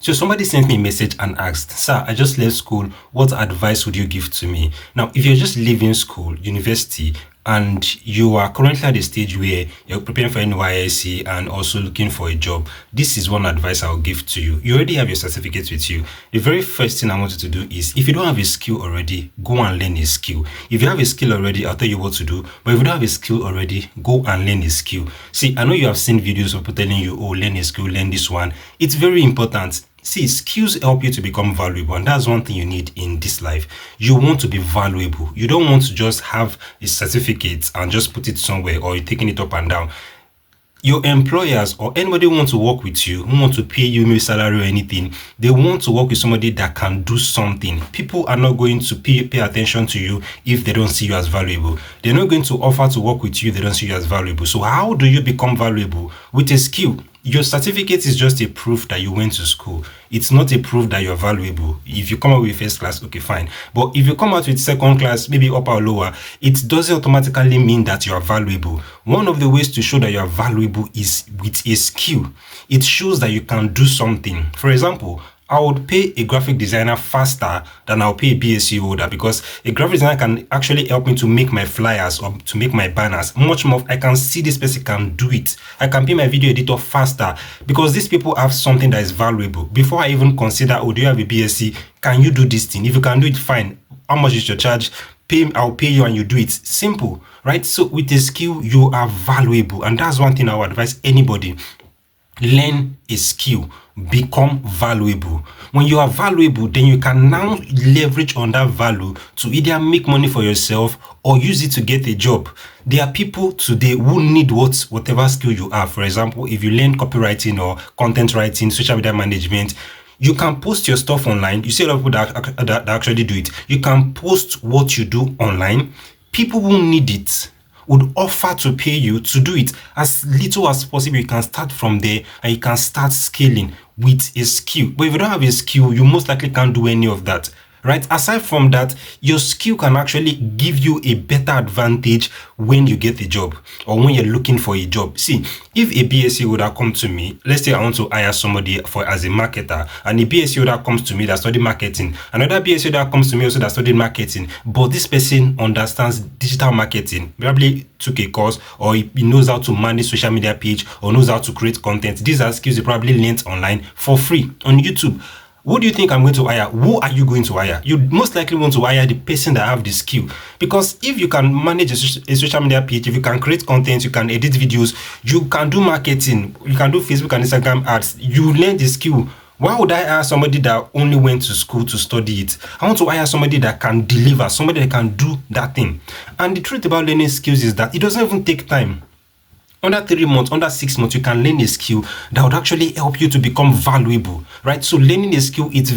So somebody sent me a message and asked, "Sir, I just left school. What advice would you give to me?" Now, if you're just leaving school, university, and you are currently at the stage where you're preparing for NYSC and also looking for a job, this is one advice I'll give to you. You already have your certificate with you. The very first thing I want you to do is, if you don't have a skill already, go and learn a skill. If you have a skill already, I'll tell you what to do. But if you don't have a skill already, go and learn a skill. See, I know you have seen videos of people telling you, oh, learn a skill, learn this one. It's very important. See, skills help you to become valuable, and that's one thing you need in this life. You want to be valuable. You don't want to just have a certificate and just put it somewhere, or you're taking it up and down. Your employers or anybody who wants to work with you, who want to pay you maybe salary or anything, they want to work with somebody that can do something. People are not going to pay attention to you if they don't see you as valuable. They're not going to offer to work with you if they don't see you as valuable. So how do you become valuable? With a skill. Your certificate is just a proof that you went to school. It's not a proof that you're valuable. If you come out with first class, okay, fine. But if you come out with second class, maybe upper or lower, it doesn't automatically mean that you are valuable. One of the ways to show that you are valuable is with a skill. It shows that you can do something. For example, I would pay a graphic designer faster than I'll pay a BSc holder, because a graphic designer can actually help me to make my flyers or to make my banners much more. I can see this person can do it. I can pay my video editor faster because these people have something that is valuable. Before I even consider, oh, do you have a BSc? Can you do this thing? If you can do it, fine. How much is your charge? I'll pay you and you do it. Simple, right? So with a skill, you are valuable. And that's one thing I would advise anybody. Learn a skill, become valuable. When you are valuable, then you can now leverage on that value to either make money for yourself or use it to get a job. There are people today who need whatever skill you have. For example, if you learn copywriting or content writing, social media management, you can post your stuff online. You see a lot of people that actually do it. You can post what you do online. People who need it would offer to pay you to do it. As little as possible, you can start from there and you can start scaling with a skill. But if you don't have a skill, you most likely can't do any of that. Right? Aside from that, your skill can actually give you a better advantage when you get a job or when you're looking for a job. See, if a BSc would have come to me, let's say I want to hire somebody as a marketer, and a BSc would have comes to me that studied marketing, another BSc would have comes to me also that studied marketing, but this person understands digital marketing, probably took a course, or he knows how to manage social media page, or knows how to create content. These are skills you probably learned online for free on YouTube. Who do you think I'm going to hire? Who are you going to hire? You most likely want to hire the person that have the skill. Because if you can manage a social media page, if you can create content, you can edit videos, you can do marketing, you can do Facebook and Instagram ads, you learn the skill. Why would I hire somebody that only went to school to study it? I want to hire somebody that can deliver, somebody that can do that thing. And the truth about learning skills is that it doesn't even take time. Under 3 months, under 6 months, you can learn a skill that would actually help you to become valuable, right? So learning a skill, it's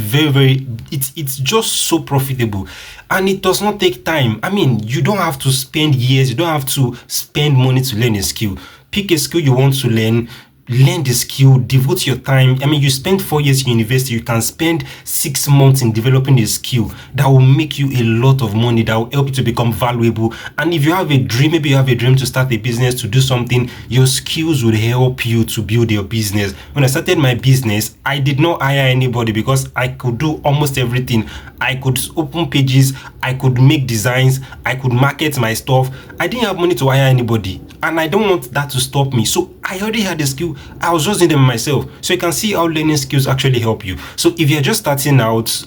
it's just so profitable, and it does not take time. I mean, you don't have to spend years, you don't have to spend money to learn a skill. Pick a skill you want to learn the skill, devote your time. I mean, you spend 4 years in university, you can spend 6 months in developing a skill that will make you a lot of money, that will help you to become valuable. And if you have a dream, maybe you have a dream to start a business, to do something, your skills will help you to build your business. When I started my business, I did not hire anybody because I could do almost everything. I could open pages, I could make designs, I could market my stuff. I didn't have money to hire anybody, and I don't want that to stop me. So I already had the skill. I was just doing them myself. So you can see how learning skills actually help you. So if you're just starting out,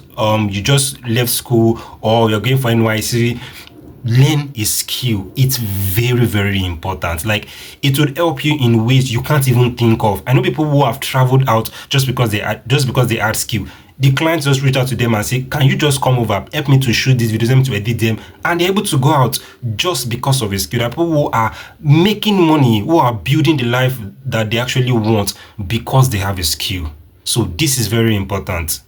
you just left school, or you're going for NYSC, learn a skill. It's very, very important. Like, it would help you in ways you can't even think of. I know people who have traveled out just because they had skill. The clients just reach out to them and say, can you just come over, help me to shoot these videos, help me to edit them, and they're able to go out just because of a skill. There are people who are making money, who are building the life that they actually want because they have a skill. So this is very important.